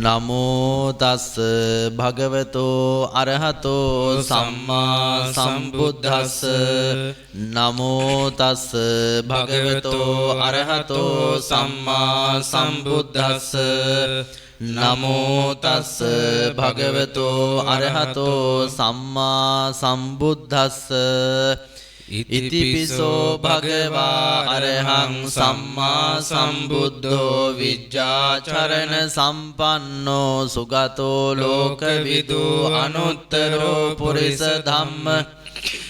නමෝ තස් භගවතෝ අරහතෝ සම්මා සම්බුද්දස්ස නමෝ තස් භගවතෝ අරහතෝ සම්මා සම්බුද්දස්ස නමෝ තස් භගවතෝ අරහතෝ සම්මා සම්බුද්දස්ස ඉතිපිසෝ භගවා අරහං සම්මා සම්බුද්ධෝ විජ්ජාචරණ සම්පන්නෝ සුගතෝ ලෝකවිදු අනුත්තරෝ පුරිස ධම්ම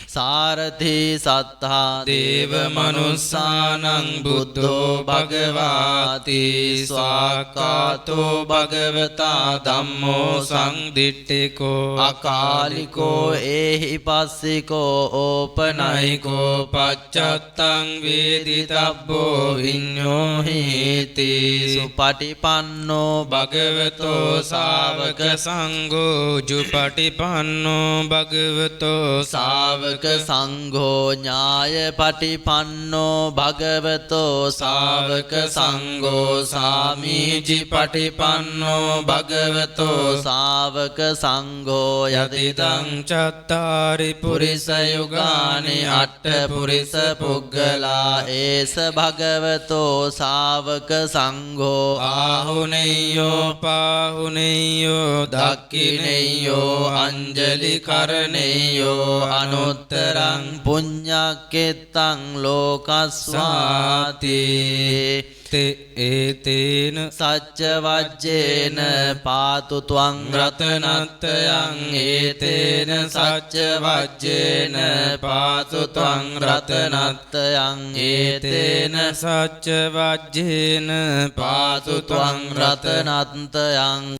සාරථි සත්තා දේව මනුස්සානං බුද්ධෝ භගවාති ස්වාක්ඛාතෝ භගවතා ධම්මෝ සංදිට්ඨිකෝ අකාලිකෝ ඒහි පස්සිකෝ ඕපනයිකෝ පච්චත්තං වේදිතබ්බෝ විඤ්ඤෝ හේති සුපටිපන්නෝ භගවතෝ ශාවක සංඝෝ ජුපටිපන්නෝ භගවතෝ ශාවක සංඝෝ ඥාය පටිපන්නෝ භගවතෝ ශාවක සංඝෝ සාමීචි පටිපන්නෝ භගවතෝ ශාවක සංඝෝ යතිදං චත්තාරි පුරිස යුගානි අට්ඨ පුරිස පුග්ගලා ඒස භගවතෝ ශාවක සංඝෝ ආහුනේයෝ පාහුනේයෝ දක්ඛිනේයෝ අංජලි කරණේයෝ අනුත්තරං පුඤ්ඤක්කෙත්තං ලෝකස්වාති ඒතේන සච්ච වජ්ජේන පාතු ත්වං රතනත්තයං ඒතේන සච්ච වජ්ජේන පාතු ත්වං රතනත්තයං ඒතේන සච්ච වජ්ජේන පාතු ත්වං රතනත්තයං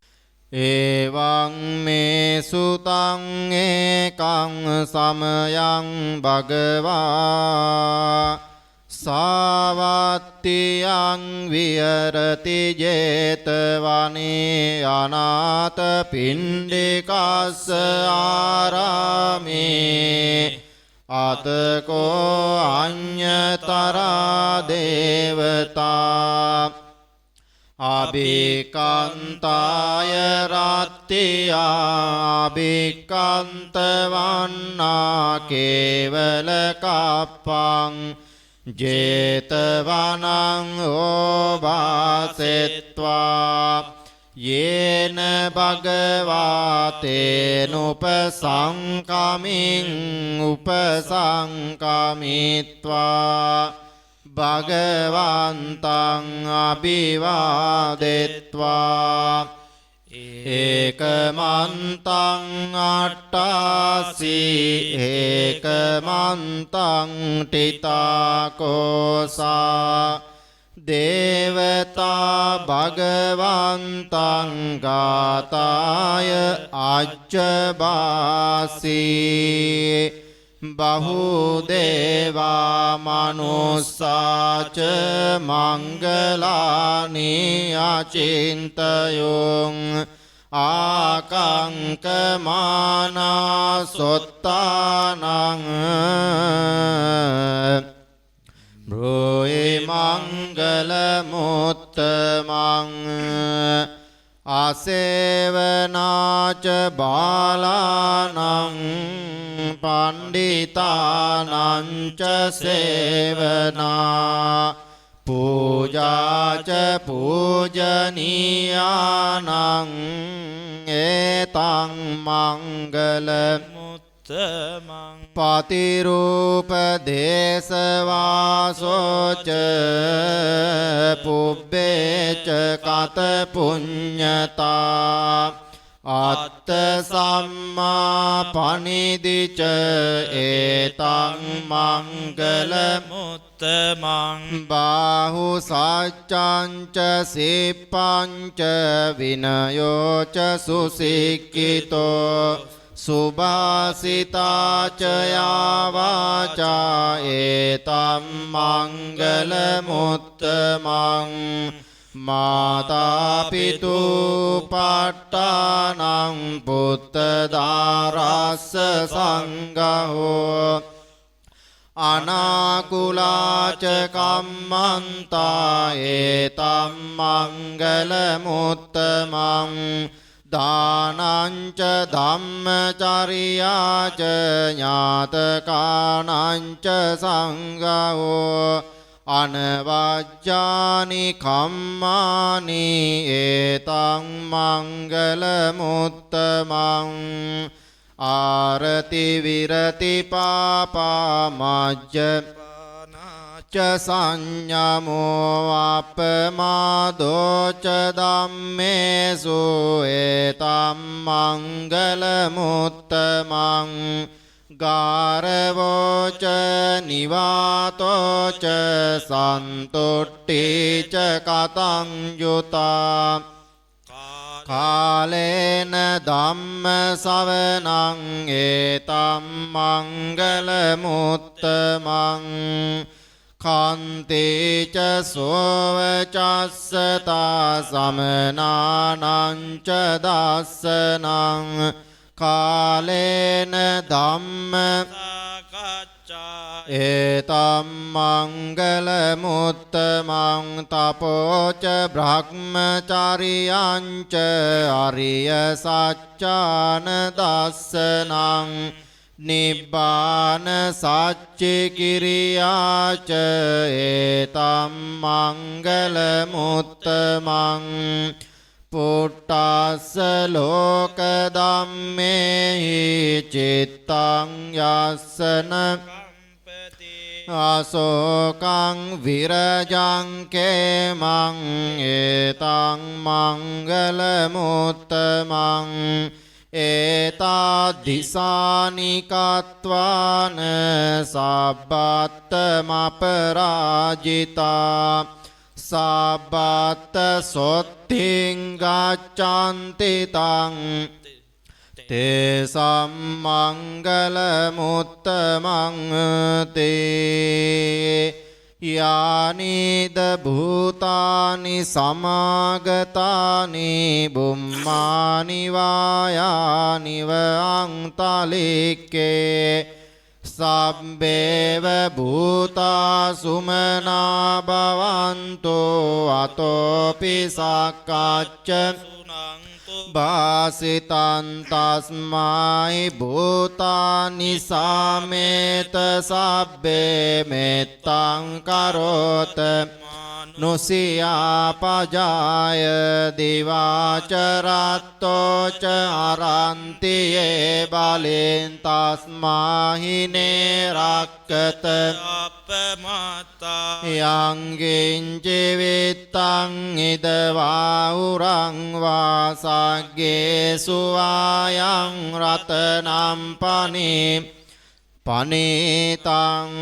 එවං මේ සුතං ඒකං සමයං භගවා සාවත්තියං විහෙරති 제තවනේ අනාථ පිණ්ඩිකස්ස ආරාමේ අතකෝ අඤ්ඤතරා දේවතා අභිකන්තාය රත්තියා අභිකන්ත වන්නා කේවල කප්පං 제තවනං ඕවාසෙත්වා යේන භගවාතේනුපසංකමින් උපසංකමිත්වා භගවන්තං අභිවාදෙත්වා ඒකමන්තං අට්ඨාසී ඒකමන්තං තිතාකෝසා දේවතා භගවන්තං ගාතාය අජ්ජබාසී බහුදේවා මනුස්සාච මංගලානි අචින්තයොං ආකංකමානා සොත්තානං බ්‍රෝයි මංගල මුත්තමං ආසේවනාච බාලානං පණ්ඩිතානං ච සේවනා පූජාච පූජනීයානං ඒතං මංගල මුත්තමං පතිරූප දේශවාසෝච පුබ්බේච කත පුඤ්ඤතා අත්ත සම්මා පනිදිච ඒතං මංගල මුත්තමං බාහු සච්ඡංච සිප්පංච විනයෝච සුසික්ඛිතෝ සුභාසිතාච යාවාචා ඒතං මංගල මුත්තමං මාතා පිතු පට්ඨානං පුත්ත දාරස්ස සංඝෝ අනාකුලාච කම්මන්තා ඒතම් මංගල මුත්තමං දානංච ධම්මචරියාච ඥාතකානංච සංඝෝ අනවජ්ජානි කම්මානි ඒතං මංගල මුත්තමං ආරති විරති පාපා මජ්ජ ච සංඤමෝ අපමාදෝ ච ධම්මේසු ඒතම් මංගල මුත්තමං ගාරවෝ ච නිවාතෝ ච සන්තුට්ටි ච කතං යුතා කාලේන ධම්ම සවනං ඒතම් මංගල මුත්තමං කාන්තේ ච සෝවචස්සතා සමනානං ච දස්සනං කාලේන ධම්ම ඒතම් මංගල මුත්තමං තපෝච බ්‍රහ්මචරියං ච අරිය සච්චාන දස්සනං නිබ්බාන සච්චි කිරියාච ඒතම් මංගල මුත්තමං පුට්ටස්ස ලෝක ධම්මේහි චිත්තං යස්සන අසෝකං විරජං කේමං ඒතං මංගල මුත්තමං ඒතාදිසානිකත්වාන සබ්බත්තමපරාජිතා සබ්බත්ත සොත්තිං ගච්ඡන්ති තං තේසම් මංගල මුත්තමං තේ යානිද භූතානි සමාගතානි බුම්මානි වායානිව අංතලික්කේ සබ්බේව භූතා සුමනා භවන්තෝ අතෝපි සක්කච්ච භාසිතං තස්මයි භූතානි සාමේත සබ්බේ මෙත්තං කරෝත නුසියා පජාය දිවාචරත්තෝ ච අරන්තියේ බලෙන් තස්මාහිනේ රක්කත අපමත්තා යංගින් ජීවිතං ඉදවා උරං වාසග්ගේ සුවායං රතනම් පනීතං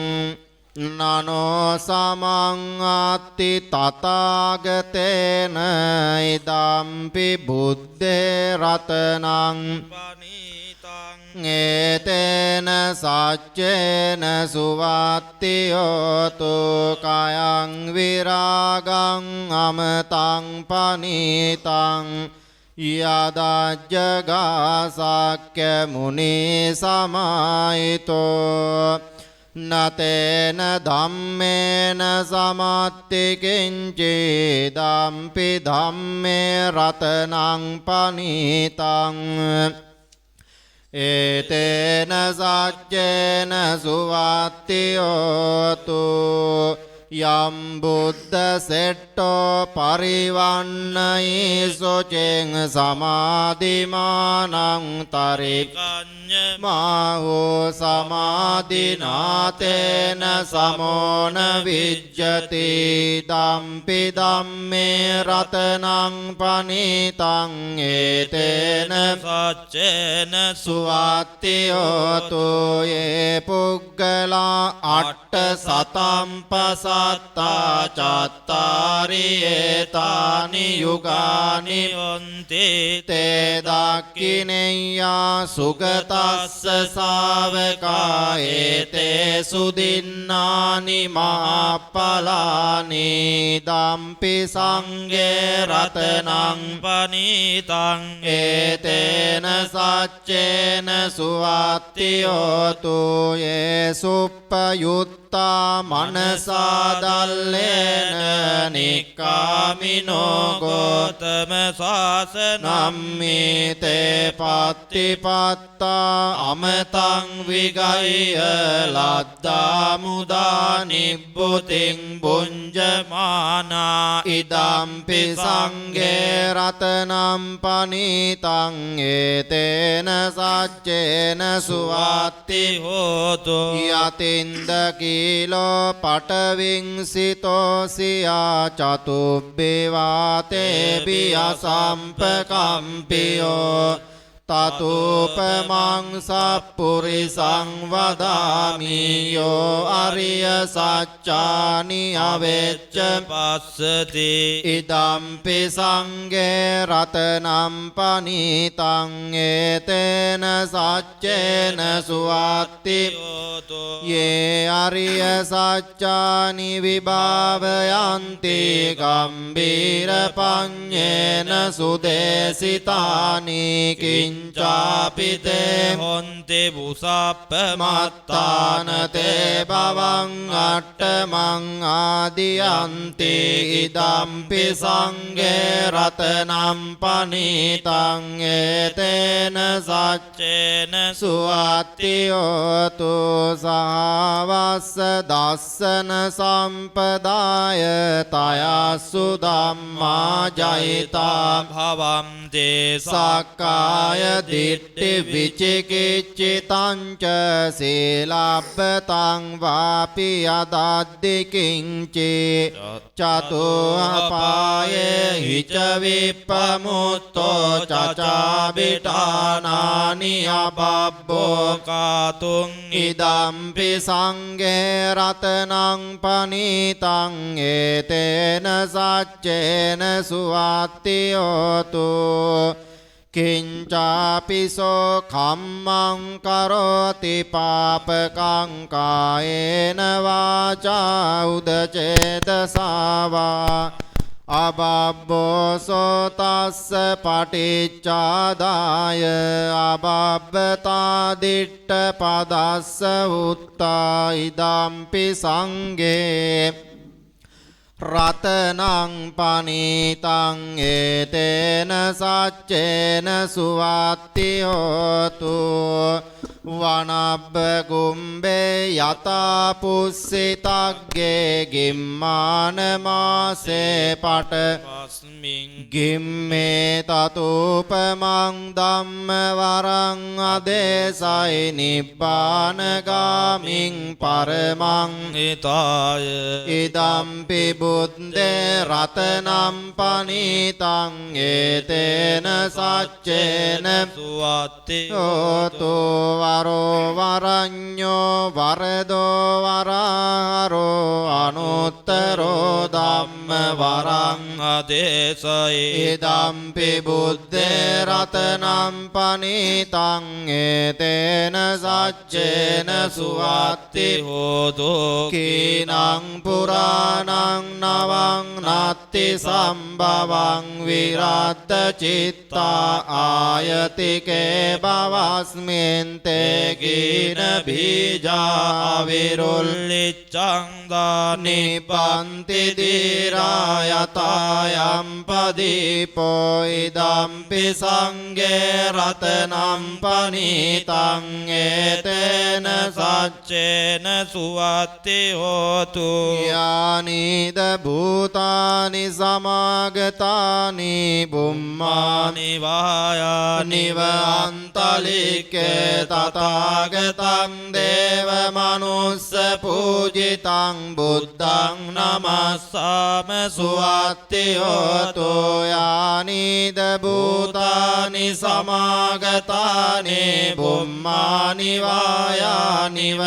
නනෝ සමං අත්ති තථාගතේන ඉදම්පි බුද්දේ රතනං පනීතං ඒතේන සච්චේන සුවත්තියෝතු කයං විරාගං අමතං පනීතං යදජ්ජගාසක්්‍ය මුනි සමායිතෝ නතේන ධම්මේන සමත්ති කිංචි දම්පි ධම්මේ රතනං පනීතං ඒතේන සච්චේන සුවත්තියෝතු යම් බුද්ධ සෙට්ටෝ පරිවන්නයි සොචෙන් සමාධිමානං තරිකඤ්ඤ මාහෝ සමාධිනාතේන සමෝන විජ්ජති දම්පි ධම්මේ රතනං පනීතං ඒතේන සච්චේන සුවත්තියෝතු යේ පුග්ගලා අට්ඨ සතම්පසත්තා චත් අත්තාරි ඒතානි යුගානි යොන්ති තේ දක්ඛිනෙය්‍යා සුගතස්ස ශාවකා ඒතේ සුදින්නානි මහප්පලානි දම්පි සංඝේ රතනං පනීතං ඒතේන සච්චේන සුවත්තියෝතු යේ සුප්පයුත්තා මනසා දල්ලේන නික්කාමිනෝ ගෝතම ශාසනං නම්මිතේ පත්තිපත්තා අමතං විගය්‍ය ලද්දා මුදා නිබ්බුතින් බුඤ්ජමානා ඉදම්පි සංඝේ රතනම් පනීතං ඒතේන සච්චේන සුවත්ති හෝතු යතින්ද කීලෝ පටවින් සිතෝසියා චතුබ්බේවාතේ බිය සම්පකම්පියෝ තතුපමං සප්පුරිසං වදාමි යෝ අරිය සච්චානි අවෙච්ච පස්සති ඉදම්පි සංඝේ රතනම් පනීතං ඒතේන සච්චේන සුවත්ති හෝතු යේ අරිය සච්චානි විභාවයන්ති ගම්බීර පඤ්ඤේන සුදේසිතානි කිංචාපිතේ හොන්ති බුසප්ප මත්තාන තේ බවං අට්ඨමං ආදියන්ති ඉදම්පි සංඝේ රතනම් පනීතං ඒතේන සච්චේන සුවත්තියෝතු සාවස්ස දස්සන සම්පදාය තයස්සු ධම්මා ජයිතා භවන්තේ සක්කාය දිට්ඨි විචිකිච්ඡිතං ච සීලබ්බතං වාපි යදද්දි කිංචි චතුඅපායේ හිච විප්පමුත්තෝ චචාබිඨානානි අබබ්බෝ කාතුං ඉදම්පි සංඝේ රතනං පනීතං ඒතේන සච්චේන සුවත්තියෝතු කිංචාපිසෝ කම්මං කරෝති පාපකං කායේන වාචා උදචේතසාවා අබබ්බෝසෝ තස්ස පටිච්චාදාය අබබ්බතා දිට්ඨ පදස්ස උත්තා ඉදම්පි සංඝේ රතනං පනීතං ඒතේන සච්චේන සුවත්තියෝතු වනබ්බ කුම්බේ යතා පුස්සිතග්ගේ ගිම්මාන මාසේ පට පස්මින් ගිම්මේ තතුපමං ධම්ම වරං අදේසයි නිබ්බානගාමින් පරමං හිතාය ඉදම්පි බුද්දේ රතනම් පනීතං ඒතේන සච්චේන සුවත්ති හෝතු වරෝ වරඤ්ඤෝ වරදෝ වරහරෝ අනුත්තරෝ ධම්ම වරං අදේශයි ඉදම්පි බුද්දේ රතනම් පනීතං ඒතේන සච්චේන සුවත්ති හෝතු කීනං පුරාණං නවං නත්ති සම්භවං විරාත්ත චිත්තා ආයතිකේ භවස්මින්තේ කීන බීජා විරුල්ලිච්ඡං දානි පන්ති දීරායතායම් පදීපෝ ඉදම්පි සංඝේ රතනම් පනීතං ඒතේන සච්චේන සුවත්ති හෝතු යානිද භූතානි සමාගතානි බුම්මානි නිවායානිව අන්තලික්කේ තථාගතං දේව මනුස්ස පූජිතං බුද්ධං නමස්සාම සුවත්තියෝතු යානිද භූතානි සමාගතානි බුම්මානි වායානිව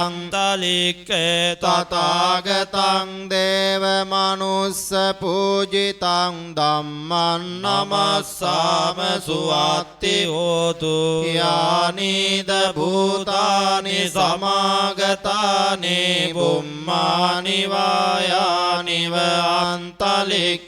අන්තලික්කේ තථාගතං දේව මනුස්ස පූජිතං ධම්මං නමස්සාම සුවත්ති හෝතු යානිද භූතානි සමාගතානි බුම්මානි වායානිව අන්තලික්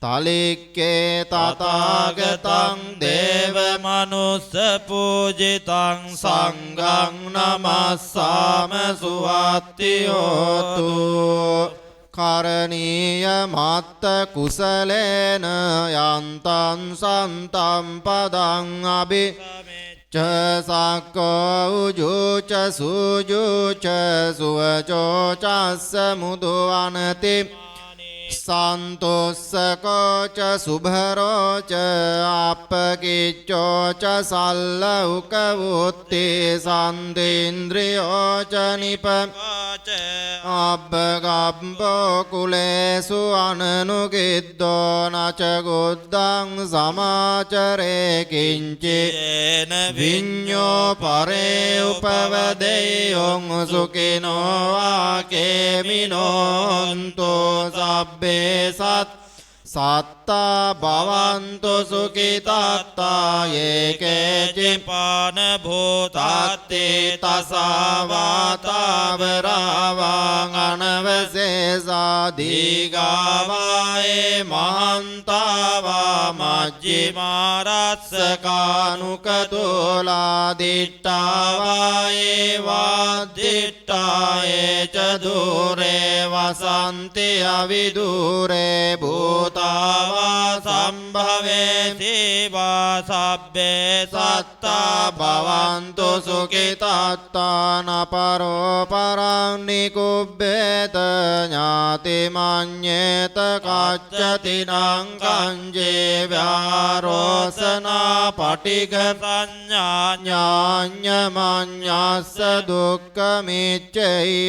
තලික්කේ තථාගතං දේව මනුස්ස පූජිතං සංඝං නමස්සාම සුවත්ති හෝතු කරණීය මත්ත කුසලේන යන්තං සන්තම් පදං අබි ච සක්කෝ උජුච සුජුච සුවචෝ චස්ස මුදු අනති සන්තොස්සකෝ ච සුභරෝ ච අප්පකිච්චෝ ච සල්ලෞක වුත්ති සන්දේන්ද්‍රියෝ ච නිප අබ්බගබ්බෝ කුලේසු අනනුගිද්දෝ නච ගුද්දං සමාචරේ කිංචි විඤ්ඤෝ පරේ උපවදෙයොං සුඛිනෝ ආකේමිනෝන්තෝ සබ්බේ සත්තා භවන්තු සුඛිතාත්තා යේකේ චිපාන භූතාත්තේ තසාවාතාවරාවාං අනවසේසා දීගාවායේ මහන්තාවා මජ්ජිමාරස්සකානුකතෝලා දිට්ඨාවායේ වාදිට්ඨායේ ච දූරේ වසන්ති අවිදූරේ භූතාවා සම්භවේති වා සබ්බේ සත්තා භවන්තු සුඛිතාත්තාන පරෝ පරං නිකුබ්බේත ඥාති මඤ්ඤේත කච්චති නං කංජේ ව්‍යාරෝසනා පටිඝ සංඥා ඥාඤ්ඤමඤ්ඤස්ස දුක්ඛමිච්ඡය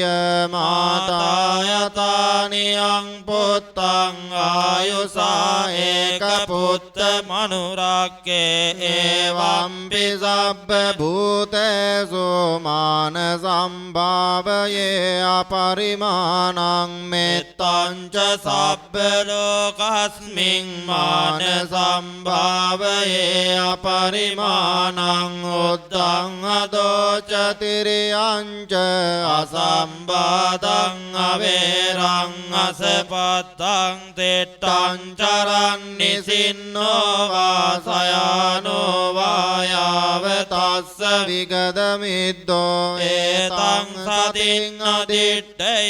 මාතායතානියං පුත්තං ආයුසා ඒක පුත්ත මනුරක්කේ එවම්පි සබ්බ භූතේසු මාන සම්භාවයේ අපරිමාණං මෙත්තං ච සබ්බ ලෝකස්මින් මාන සම්භාවයේ අපරිමාණං උද්දං අදෝච තිරියං ච අසම්බාධං අවේරං අසපත්තං තෙට්ටං චරං නිසින්නෝ වාසයානෝ වායාව තස්ස විගදමිද්දෝ ඒතං සතින් අදිට්ඨය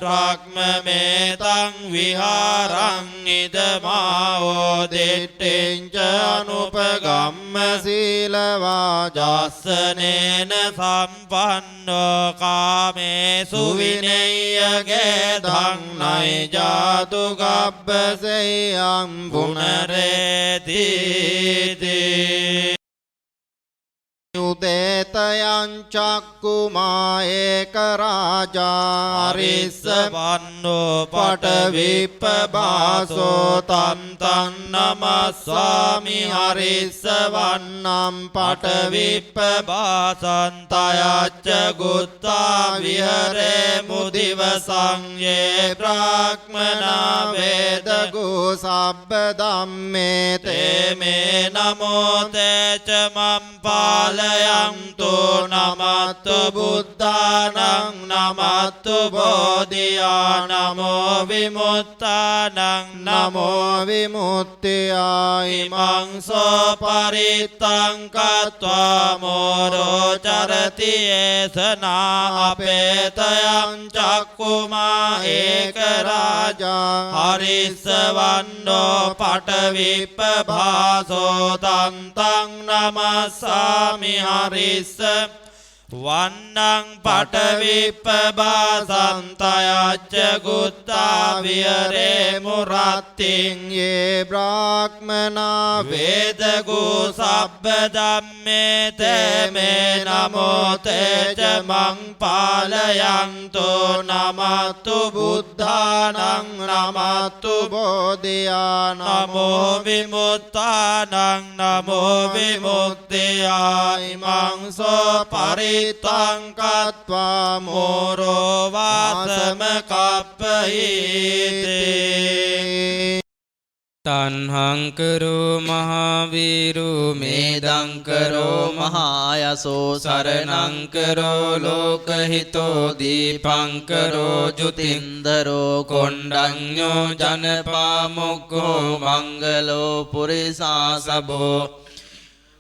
බ්‍රහ්මමේතං විහාරං ඉදමාවෝ දිට්ඨෙං ච අනුපගම්ම සීලවාජස්සනේන සම්පන්නෝ කාමේසු විනය්‍යගේ ධම්නයි ජාතු ගබ්බසෙයං පුනරේතිති උදේතයං චක්කුමා ඒක රාජා අරිස්ස වන්නෝ පටවිප්පබාසෝ තම් තං නමස්සාමි හරිස්ස වන්නම් පටවිප්පබාසං තයච්ච ගුත්තා විහරේ මුදිවසං යේ බ්‍රාහ්මනා වේදගෝ සබ්බ ධම්මේ තේ මේ නමෝ තේච මම්පාල යන්තු නමත්තු බුද්ධානං නමත්තු බෝධියා නමෝ විමුක්තානං නමෝ විමුක්තියා ඉමං සෝ පරිත්තං කତ୍වා මෝරෝ චරති ඒසනා අපේතයං චක්කුමා ඒක රාජා හරිස්ස වන්නෝ පටවිප්පභාසෝ තං තං නමස්සාමි හරිස්ස වන්නං පටවිප්පබාසං තයච්ච ගුත්තා විහරේ මුරත්තිං යේ බ්‍රාහ්මනා වේදගෝ සබ්බ ධම්මේ තේ මේ නමෝ තේච මං පාලයන්තු නමත්තු බුද්ධානං නමත්තු බෝධියා නමෝ විමුක්තානං නමෝ විමුක්තියා ඉමං සෝ පරි චිත්තං කତ୍වා මෝරෝ වාසම කප්පහිතේ තන්හංකරෝ මහාවීරු මේදංකරෝ මහායසෝ සරණංකරෝ ලෝකහිතෝ දීපංකරෝ ජුතින්දරෝ කොණ්ඩඤ්ඤෝ ජනපාමුක්ඛෝ මංගලෝ පුරිසාසබෝ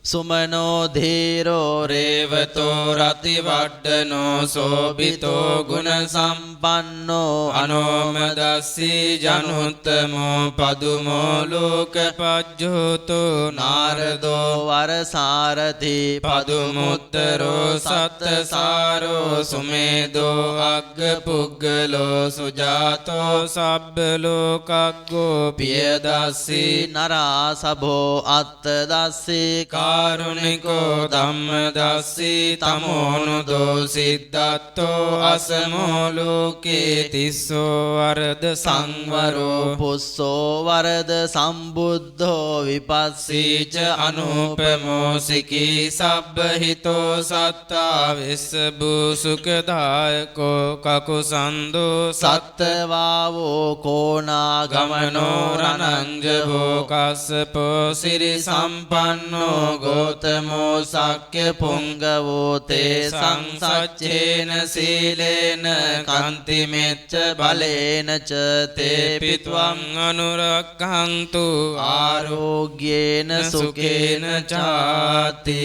සුමනෝ ධීරෝ රේවතෝ රතිවඩ්ඩනෝ සෝබිතෝ ගුණ සම්පන්නෝ අනෝමදස්සී ජනුත්තමෝ පදුමෝ ලෝකපජ්ජෝතෝ නාරදෝ වරසාරති පදුමුත්තරෝ සත්තසාරෝ සුමේදෝ අග්ගපුග්ගලෝ සුජාතෝ සබ්බ ලෝකග්ගෝ පියදස්සී නරාසභෝ අත්තදස්සී කාරුණිකෝ ධම්මදස්සී තමෝනුදෝ සිද්ධත්තෝ අසමෝ ලෝකේ තිස්සෝ වරද සංවරෝ පුස්සෝ වරද සම්බුද්ධෝ විපස්සීච අනුපමෝ සිකී සබ්බහිතෝ සත්තා විස්සබු සුඛදායකෝ කකුසන්දෝ සත්තවාවෝ කෝනාගමනෝ රණංජවෝ කස්සපෝ සිරි සම්පන්නෝ ගෝතමෝ සක්්‍ය පුංගවෝ තේ සංසච්චේන සීලේන කන්තිමෙච්ච බලේන ච තේ පිත්වං අනුරක්ඛන්තු ආරෝග්‍යේන සුඛේන චාති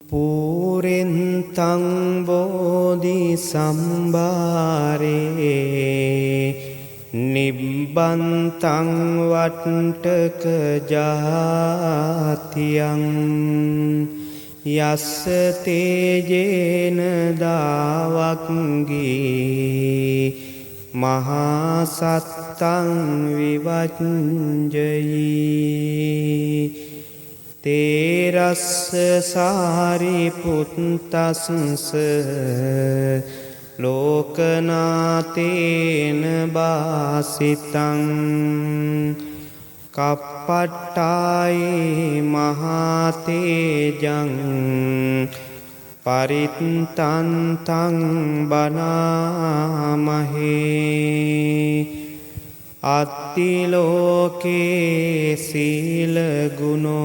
පූරෙන්තං බෝධි සම්භාරේ නිබ්බන්තං වට්ටක ජාතියං යස්ස තේජේන දාවක්ගී මහා සත්තං විවච්ජයි තේරස්ස සාරිපුත්තස්ස ලෝකනාතේන බාසිතං කප්පට්ටායේ මහාතේජං පරිත්තන්තං බනාමහේ අත්තිලෝකේ සීලගුණෝ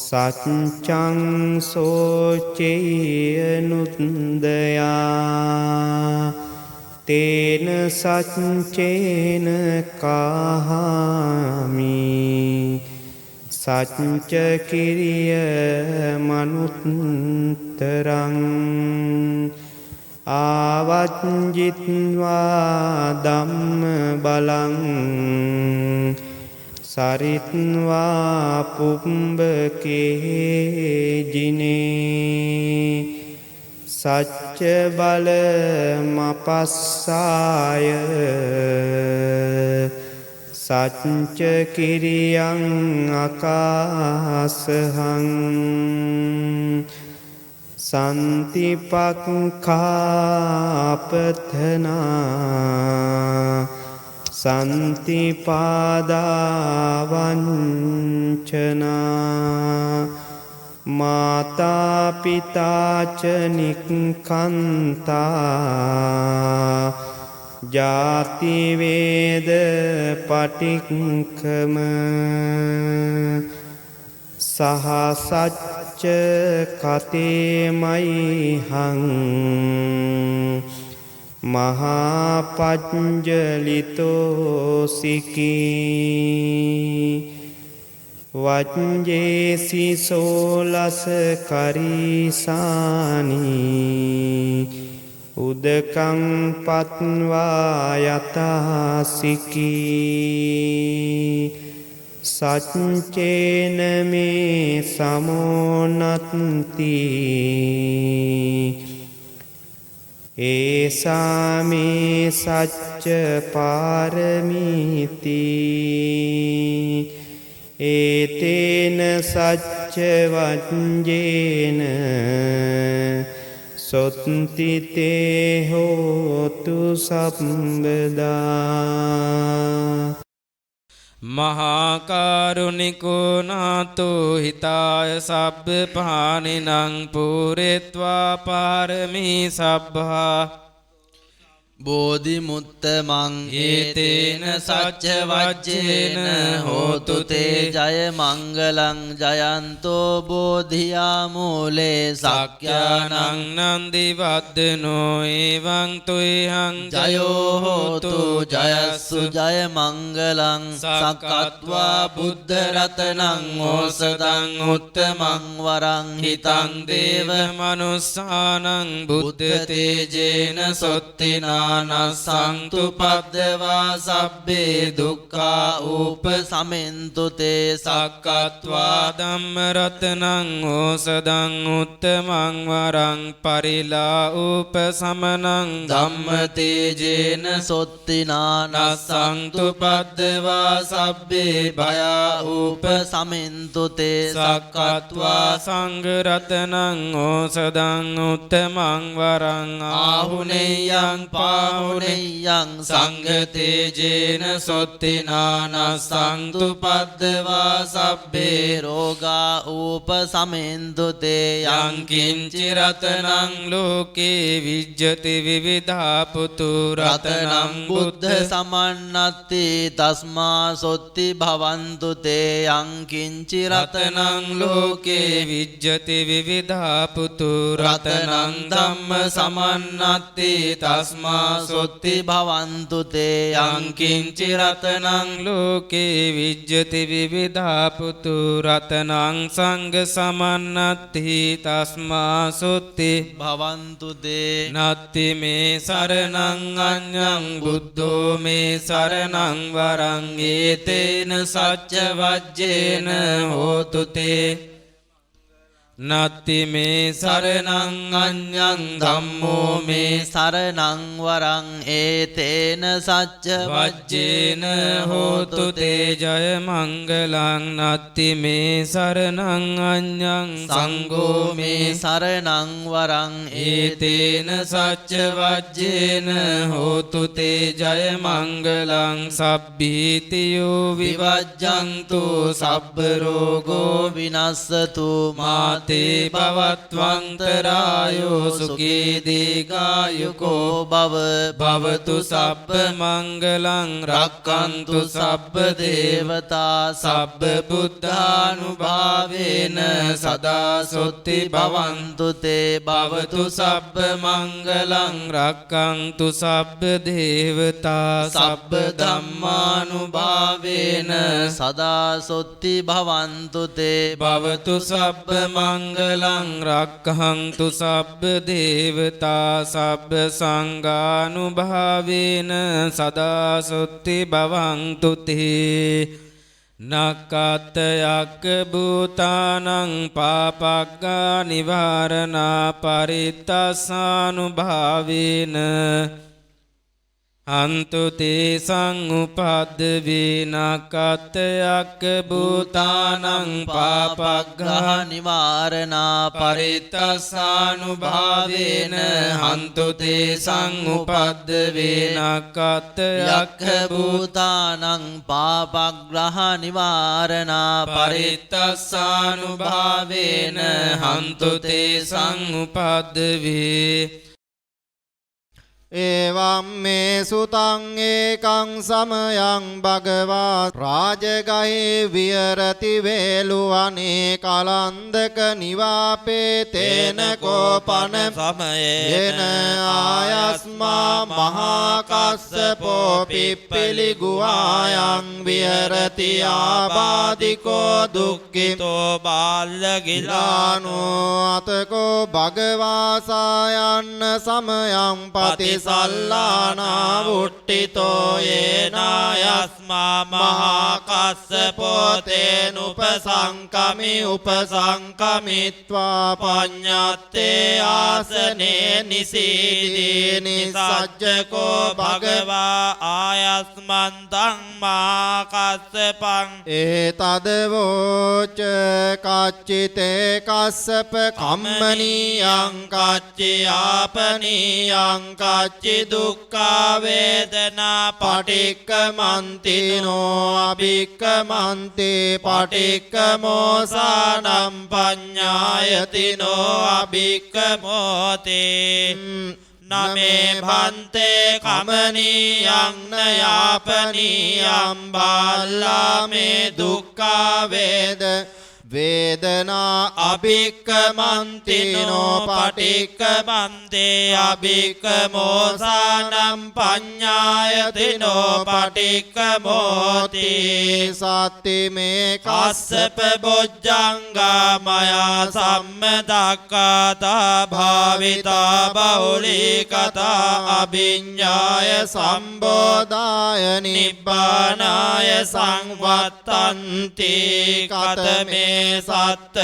සච්චං සෝචේයනුද්දයා තේන සච්චේන කාහාමි සච්ච කිරිය මනුත්තරං ආවජ්ජිත්වා ධම්ම බලං සරිත්වා පුම්බකේ ජිනේ සච්ච බල මපස්සාය සච්ච කිරියං අකාසහං සන්තිපක්ඛාපතනා සන්තිපාදාවංචනා මාතා පිතාච නික්ඛන්තා ජාති වේද පටික්ඛම සහ සච්ච කතේමයිහං මහා පඤ්ජලිතෝ සිකී වජ්ජේසි සෝලස කරීසානී උදකං පත්වා යතාසිකී සච්චේන මේ සමෝනත්ති ඒසාමේ සච්ච පාරමිති ඒතේන සච්ච වජ්ජේන සොත්තිතේ හෝතු සම්බදා මහා කරුණිකෝ නාතෝ හිතාය සබ්බ පානිනං පූරෙත්වා පාරමී සබ්බා බෝධි මුත්තමං ඒතේන සච්ච වජ්ජේන හෝතු තේ ජය මංගලං ජයන්තෝ බෝධියා මූලේ සක්ඛ්‍යානං නන්දි වද්දනෝ එවං තුයං ජයෝ හෝතු ජයස්සු ජය මංගලං සක්කත්වා බුද්ධ රතනං ඕසදං උත්තමං වරං හිතං දේව මනුස්සානං බුද්ධ තේජේන සොත්තිනා නසන්තු පද්දවා සබ්බේ දුක්ඛා උපසමෙන්තු තේ සක්කත්වා ධම්ම රතනං ඕසදං උත්තමං වරං පරිලා උපසමනං ධම්ම තේජේන සොත්තිනා නසන්තු පද්දවා සබ්බේ භයා උපසමෙන්තු තේ සක්කත්වා සංඝ රතනං ඕසදං උත්තමං වරං ආහුනේයං පාහුනේයං සංඝතේජේන සොත්තිනානස්සන්තු පද්දවා සබ්බේ රෝගා උපසමෙන්තු තේ යං කිංචි රතනං ලෝකේ විජ්ජති විවිධා පුතු රතනං බුද්ධ සමන්නත්ති තස්මා සොත්ති භවන්තු තේ යං කිංචි රතනං ලෝකේ විජ්ජති විවිධා පුතු රතනං ධම්ම සමන්නත්ති තස්මා සොත්ති භවන්තු තේ යං කිංචි රතනං ලෝකේ විජ්ජති විවිධා පුතු රතනං සංඝ සමන්නත්ති තස්මා සොත්ති භවන්තු තේ නත්ති මේ සරණං අඤ්ඤං බුද්ධෝ මේ සරණං වරං ඒතේන සච්ච වජ්ජේන හෝතු තේ නත්ති මේ සරණං අඤ්ඤං ධම්මෝ මේ සරණං වරං ඒතේන සච්ච වජ්ජේන හෝතු තේ ජය මංගලං නත්ති මේ සරණං අඤ්ඤං සංඝෝ මේ සරණං වරං ඒතේන සච්ච වජ්ජේන හෝතු තේ ජය මංගලං සබ්බීතියෝ විවජ්ජන්තු සබ්බ රෝගෝ විනස්සතු මාතේ භවත්වන්තරායෝ සුඛී දීඝායුකෝ භව භවතු සබ්බ මංගලං රක්칸තු සබ්බ දේවතා සබ්බ බුද්ධානුභාවේන සදා සොත්ති භවන්තු තේ භවතු සබ්බ මංගලං රක්칸තු සබ්බ දේවතා සබ්බ ධම්මානුභාවේන සදා සොත්ති භවන්තු තේ භවතු සබ්බ මංගලං රක්ඛන්තු සබ්බ දේවතා සබ්බ සංඝානුභාවේන සදා සොත්ති භවන්තු තේ නක්ඛතයක්ඛ භූතානං පාපග්ගා නිවාරණා පරිත්තසානුභාවේන අන්තු තේ සංඋපද්දවේ නක්ඛතයක්ඛ භූතානං පාපග්ගා නිවාරණා පරිත්තසානුභාවේන හන්තු තේ සංඋපද්දවේ නක්ඛතයක්ඛ භූතානං පාපග්‍රහ නිවාරණා පරිත්තසානුභාවේන හන්තු තේ සංඋපද්දවේ එවං මේ සුතං ඒකං සමයං භගවා රාජගහේ විහෙරති වේලුවනේ කලන්දක නිවාපේ තේන කෝපන සමයේන ආයස්මා මහා කස්සපෝ පිප්පිලි ගුහායන් විහෙරති ආබාධිකෝ දුක්ඛිතෝ බාල්ලගිලානෝ අතකෝ භගවා සායන්න සමයං පති සල්ලානා වුට්ටිතෝ යේනායස්මා මහා කස්සපෝ තේනුපසංකමි උපසංකමිත්වා පඤ්ඤත්තේ ආසනේ නිසීදී නිසජ්ජකෝ භගවා ආයස්මන්තං මහා කස්සපං ඒතදවෝච ච කච්චිතේ කස්සප කම්මනීයං කච්චි ආපනීයං කච්චි දුක්ඛා වේදනා පටික්කමන්තිනෝ අභික්කමන්ති පටික්කමෝසානම් පඤ්ඤායතිනෝ අභික්කමෝති නමේ භන්තේ කමනීයං නයාපනීයං බාල්ලාමේ දුක්ඛා වේදනා අභික්කමන්තිනෝ පටික්කමන්තේ අභික්කමෝසානම් පඤ්ඤායතිනෝ පටික්කමෝති සත්තිමේ කස්සප බොජ්ජංගා මයා සම්මදක්ඛාතා භාවිතා බහුලීකතා අභිඤ්ඤාය සම්බෝධාය නිබ්බානාය සංවත්තන්ති කතමේ සත්ත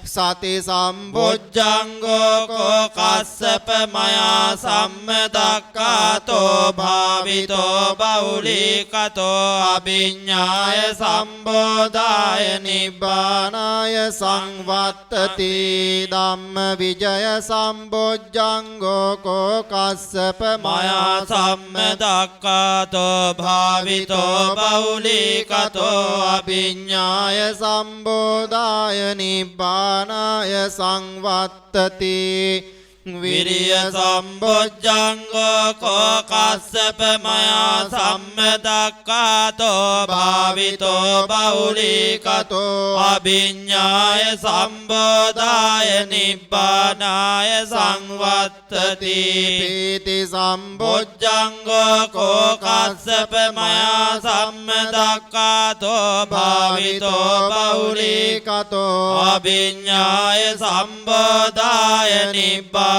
සති සම්බොජ්ජංගෝ කෝ කස්සප මයා සම්මදක්ඛාතෝ භාවිතෝ බහුලීකතෝ අභිඤ්ඤාය සම්බෝධාය නිබ්බානාය සංවත්තති ධම්ම විජය සම්බොජ්ජංගෝ කෝ කස්සප මයා සම්මදක්ඛාතෝ භාවිතෝ බහුලීකතෝ අභිඤ්ඤාය සම්බෝධාය නිබ්බානාය සංවත්තති විරිය සම්බොජ්ජංගෝ කෝ කස්සප මයා සම්මදක්ඛාතෝ භාවිතෝ බහුලීකතෝ අභිඤ්ඤාය සම්බෝධාය නිබ්බානාය සංවත්තති පීති සම්බොජ්ජංගෝ කෝ කස්සප මයා සම්මදක්ඛාතෝ භාවිතෝ බහුලීකතෝ අභිඤ්ඤාය සම්බෝධාය නිබ්බානාය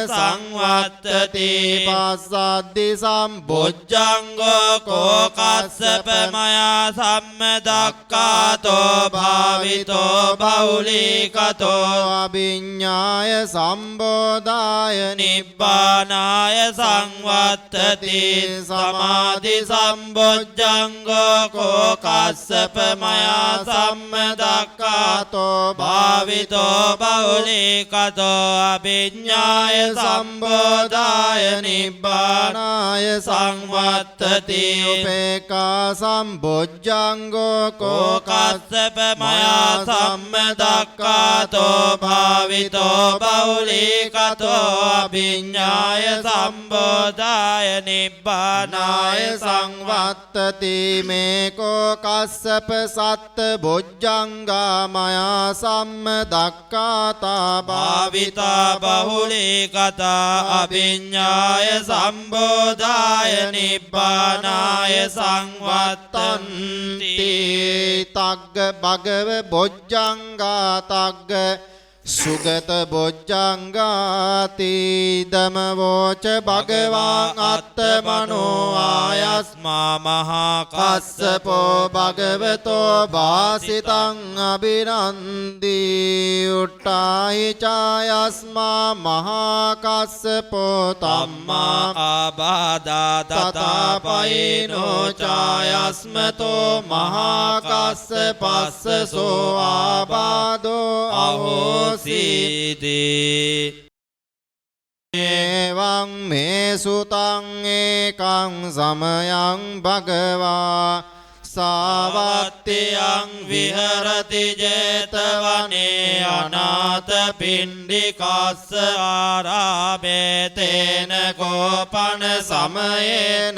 සංවත්තති පස්සද්දි සම්බොජ්ජංගෝ කෝ කස්සප මයා සම්මදක්ඛාතෝ භාවිතෝ බහුලීකතෝ අභිඤ්ඤාය සම්බෝධාය නිබ්බානාය සංවත්තති සමාධි සම්බොජ්ජංගෝ කෝ කස්සප මයා සම්මදක්ඛාතෝ භාවිතෝ බහුලීකතෝ අභිඤ්ඤාය සම්බෝධාය නිබ්බානාය සංවත්තති උපේක්ඛා සම්බොජ්ජංගෝ කෝ කස්සප මයා සම්මදක්ඛාතෝ භාවිතෝ බහුලීකතෝ අභිඤ්ඤාය සම්බෝධාය නිබ්බානාය සංවත්තති මේකෝ කස්සප සත්ත බොජ්ජංගා මයා සම්මදක්ඛාතා භාවිතා බහුලීකතා අභිඤ්ඤාය සම්බෝධාය නිබ්බානාය සංවත්තන්ති තග්ග භගව බොජ්ජංගා තග්ග සුගත බොජ්ජංගාති ධමවෝච භගවාන් අත්තමනෝ ආයස්මා මහා කස්සපෝ භගවතෝ වාසිතං අබිනන්දී උට්ටාහි චායස්මා මහා කස්සපෝ තම්මා ආබාධා තථාපයිනෝ චායස්මතෝ මහා කස්සපස්සසෝ ආබාධෝ අහෝ එවං මේ සුතං ඒකං සමයං භගවා සාවත්තියං විහරති ජේතවනේ අනාථ පිණ්ඩිකස්ස ආරාමේතේන කෝපන සමයේන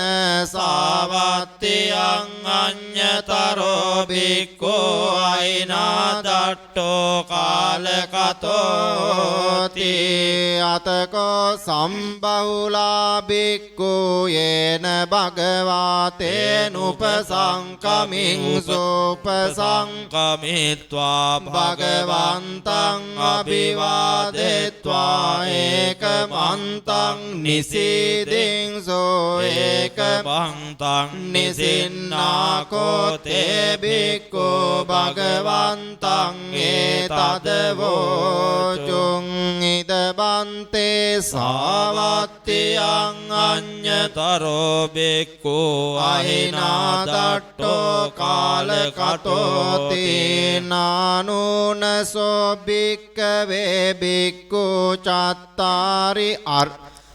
සාවත්තියං අඤ්ඤතරෝ භික්ඛෝ අයිනා දට්ඨෝ කාලකතෝති අතකෝ සම්බහුලා භික්ඛු යේන භගවා තේනුපසංකමින් සෝපසංකමිත්වා භගවන්තං අභිවාදෙත්වා ඒකමන්තං නිසීදින්සෝ ඒකමන්තං නිසින්නාකෝ තේ භික්ඛු භගවන්තං ඒතදවෝචුං ඉදබන්තේ සාවත්තියං අඤ්ඤතරෝ බික්ඛු අහිනාදට්ඨෝ කාලකතෝති නානුනසෝ භික්ඛවේ බික්ඛු චත්තාරි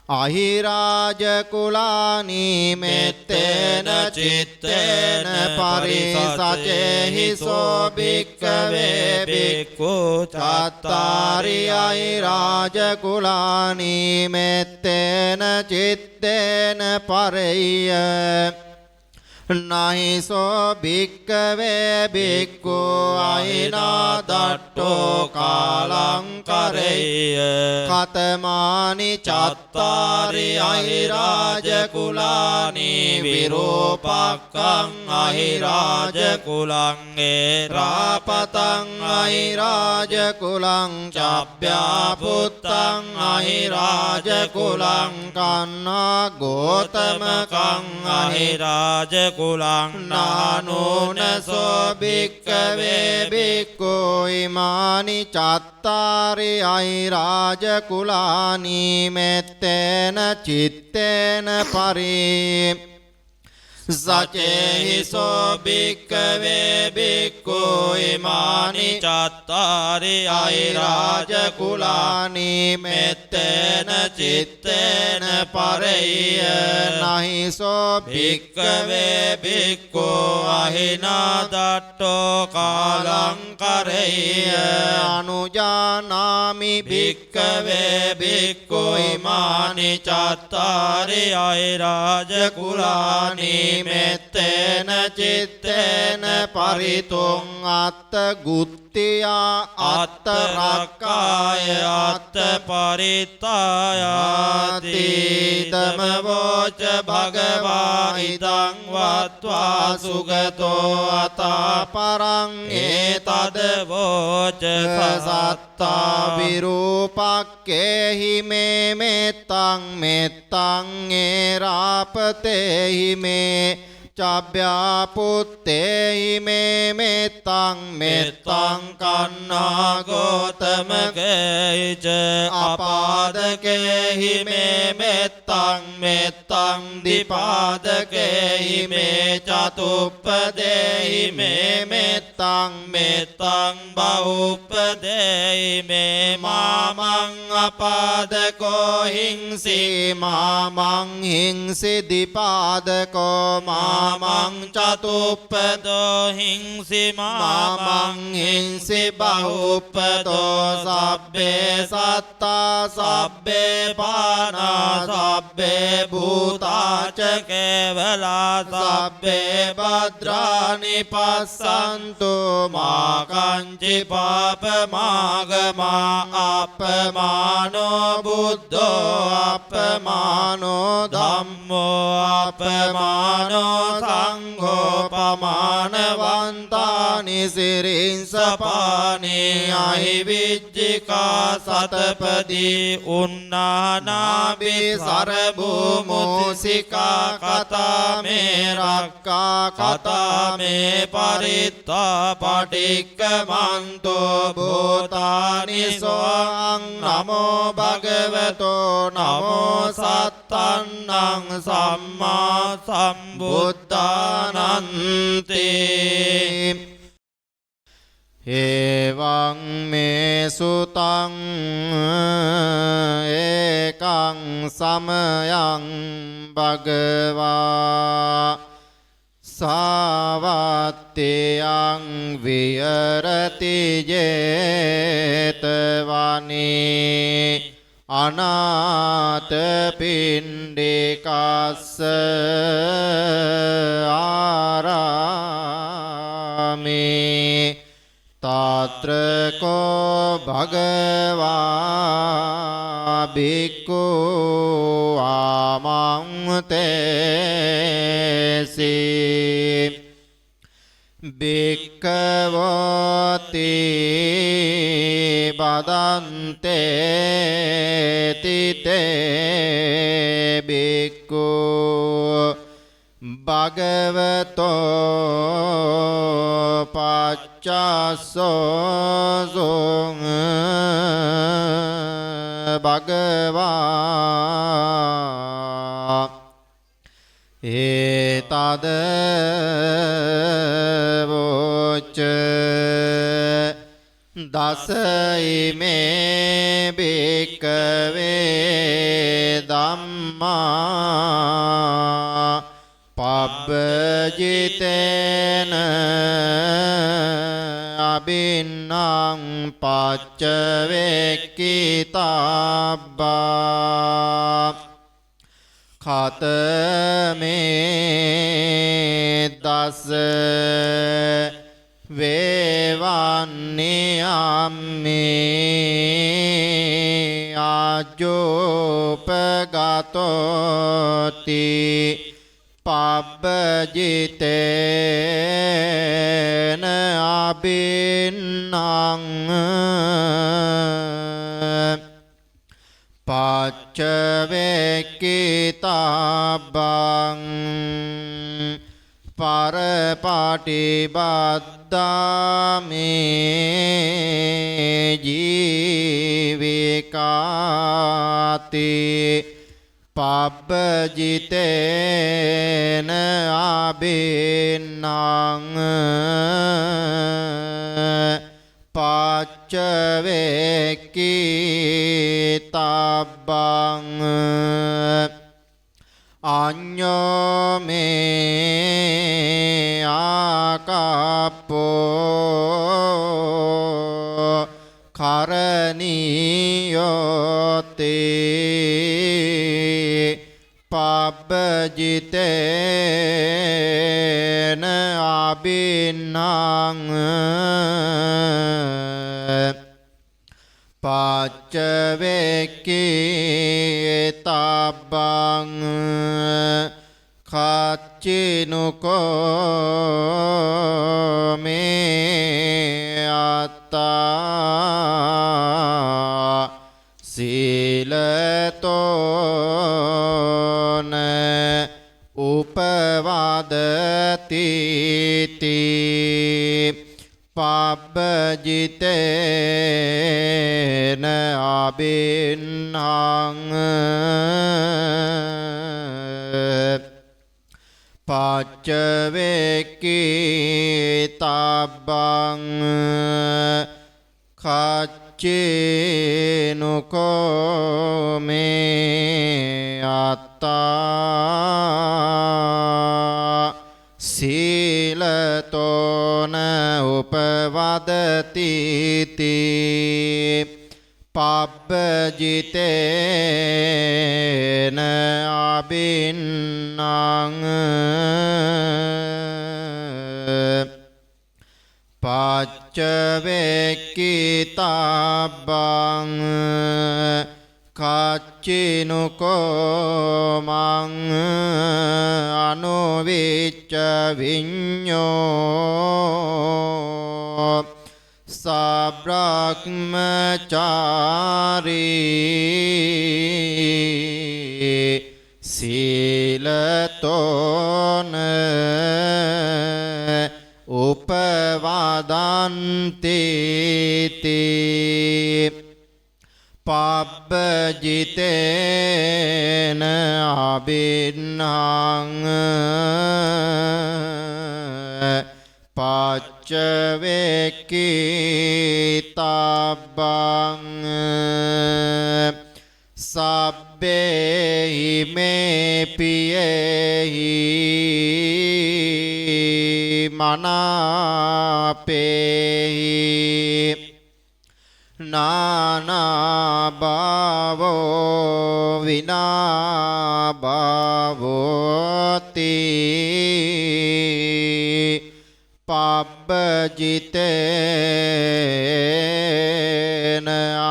අහිරාජ කුලානි මෙත්තේන චිත්තේන පරිසචේහි සෝ භික්ඛවේ බික්ඛු චත්තාරි අහිරාජ කුලානි මෙත්තේන චිත්තේන පරෙය්‍ය නහිසෝ භික්ඛවේ බික්ඛු අහිනාදට්ඨෝ කාලං කරෙය්‍ය කතමානි චත්තාරි අහිරාජ කුලානි විරූපක්ඛං අහිරාජ කුලං ඒරාපතං අහිරාජ කුලං චබ්බ්‍යාපුත්තං අහිරාජ කුලං කන්නා ගෝතමකං අහිරාජ කුලං නානුනසෝ භික්ඛවේ බික්ඛු ඉමානි චත්තාරි අහිරාජ කුලානි මෙත්තේන චිත්තේන පරි සචේහිසෝ භික්ඛවේ බික්ඛු ඉමානි චත්තාරි අහිරාජ කුලානි මෙත්තේන චිත්තේන පරෙය්‍ය නහිසෝ භික්ඛවේ බික්ඛු අහිනාදට්ඨෝ කාලං කරෙය්‍ය අනුජානාමි භික්ඛවේ බික්ඛු ඉමානි චත්තාරි අහිරාජ කුලානි මෙත්තේන චිත්තේන පරිතුං අත්ත ගුත්තියා අත්ත රක්කාය අත්ත පරිත්තායාති තමවෝච භගවා ඉදං වත්වා සුගතෝ අතා පරං ඒතද වෝච සත්තා විරූපක්කේහි මේ මෙත්තං මෙත්තං ඒරාපතේහි මේ චබ්බ්‍යාපුත්තේහි මේ මෙත්තං මෙත්තං කන්නා ගෝතමකේච අපාදකේහි මේ මෙත්තං මෙත්තං දිපාදකේහි මේ චතුප්පදේහි මේ මෙත්තං මෙත්තං බහුප්පදේහි මේ මාමං අපාදකෝ හිංසි මාමං හිංසි දිපාදකෝ මාමං චතුප්පදෝ හිංසි මාමං හිංසි බහුප්පදෝ සබ්බේ සත්තා සබ්බේ පානා සබ්බේ භූතාච කේවලා සබ්බේ භද්‍රානි පස්සන්තු මා කංචි පාපමාගමා අපමානෝ බුද්ධෝ අපමානෝ ධම්මෝ අපමානෝ සංඝෝ පමානවන්තානි සිරින්සපානි අහිවිජ්ජිකා සතපදී උන්නානාබි සරභූමුසිකා කතාමේ රක්කා කතාමේ පරිත්තා පටික්කමන්තෝ භූතානි සෝං නමෝ භගවතෝ නමෝ සත්තන්නං සම්මා සම්බුද්ධානන්ති එවං මේ සුතං ඒකං සමයං භගවා සාවත්තයං විහෙරති ජේතවනේ අනාථ පිණ්ඩිකස්ස ආරාමේ තාත්‍රකෝ භගවා භික්ඛු ආමංතේසි භික්ඛවෝති බදන්තේ තිතේ භික්ඛු භගවතෝ පච්චස්සෝ සුං භගවා ඒතද වෝච දසයිමේ භික්ඛවේ ධම්මා පබ්බජිතේන අබින්නං පච්චවෙක්කිතබ්බා ඛතමේ දස වේවන්නේයම්මේ ආජෝපගතෝති පබ්බජිතේන අබින්නං පච්චවෙක්කිතබ්බං පරපටිබද්දාමේ ජීවිකාති පබ්බජිතේන අබින්නං පච්චවෙක්කිතබ්බං අඤ්ඤෝ මේ ආකප්පෝ කරණීයෝතේ පබ්බජිතේන අබින්නං පච්චවෙක්කිතබ්බං කච්චිනුකෝ මේ අත්තා සීලතෝන උපවදතිති පබ්බජිතේන අබින්නං පච්චවෙක්කිතබ්බං කච්චිනුකෝ මේ අත්තා සීලතෝන උපවදතිති පබ්බජිතේන අබින්නං පච්චවෙක්කිතබ්බං කච්චිනුකෝ මං අනුවිච්ච විඤ්ඤෝ සබ්‍රහ්මචාරී සීලතෝන උපවදන්තිති පබ්බජිතේන අබින්නං පච්චවෙක්කිතබ්බං සබ්බේහි මේ පියේහි මනාපේහි නානාභාවෝ විනාභාවෝති පබ්බජිතේන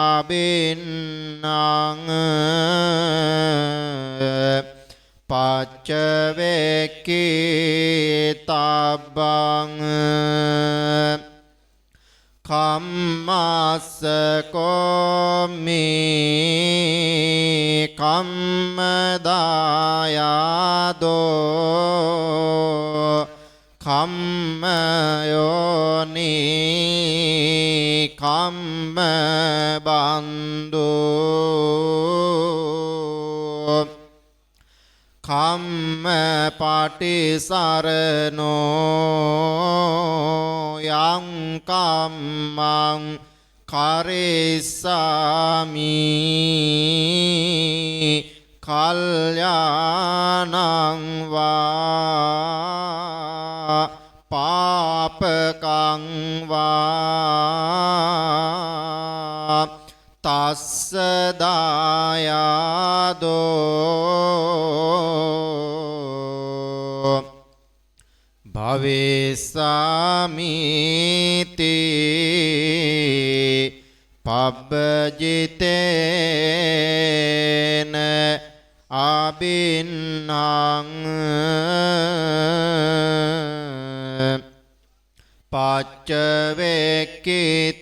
අබින්නං පච්චවෙක්කිතබ්බං කම්මස්සකෝමි කම්මදායාදෝ කම්මයෝනි කම්මබන්දෝ කම්ම පටිසරණෝ යං කම්මං කරිස්සාමි කල්යාණං වා පාපකං වා තස්ස දායාදෝ භවේසාමිති පබ්බජිතේන අබින්නං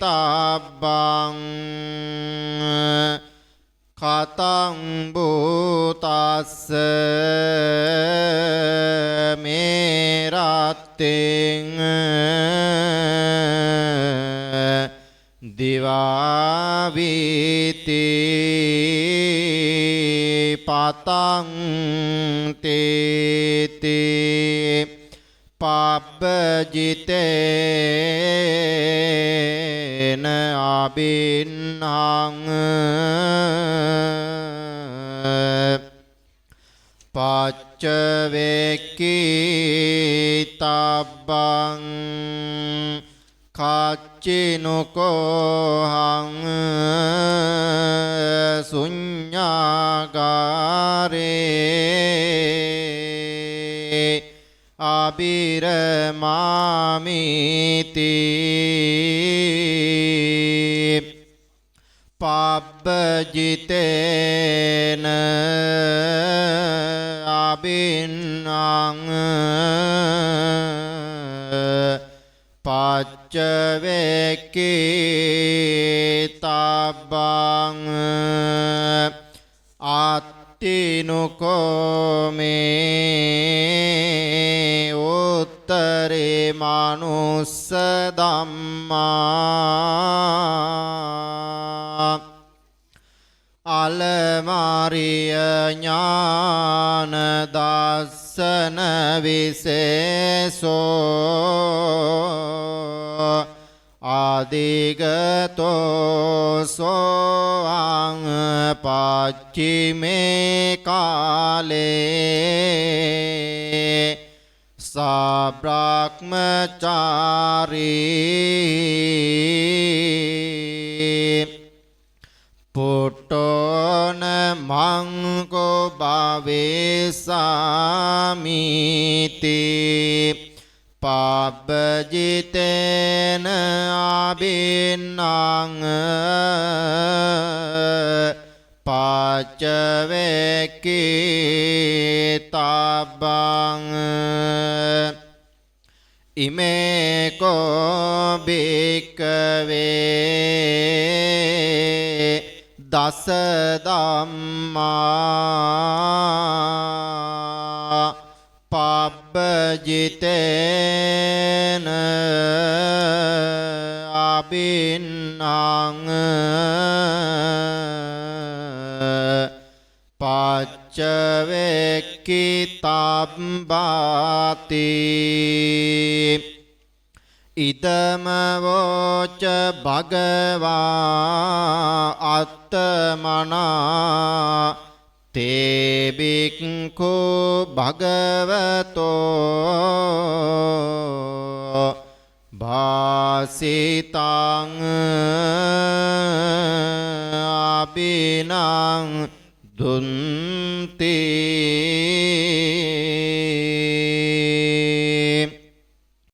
පච්චවෙක්කිතබ්බං කතං භූතස්ස මේරත්තෙන් දිවාවිති පතං තේති පබ්බජිතේන අබින්නං පච්චවෙක්කිතබ්බං කච්චිනුකෝහං සුඤ්ඤාගාරේ අබිරමාමිති පබ්බජිතේන අබින්නං පච්චවෙක්කිතබ්බං අත්තිනුකෝමේ උත්තරේ මනුස්ස ධම්මා අලමාරිය ඥාන දස්සන විශේෂෝ ආදිගතෝ සෝං පච්චිමේ කාලේ සබ්‍රාහ්මචාරී පුට්ටෝන මංකෝ භවේසාමිති පබ්බජිතේන අබින්නං පච්චවෙක්කිතබ්බං ඉමේකෝ භික්ඛවේ දස ධම්මා පබ්බජිතේන අබින්නං පච්චවෙක්කිතබ්බාති ඉදම වෝච භගවා අත්තමනා තේ බික්ඛු භගවතෝ භාසිතං අබිනං දුන්ති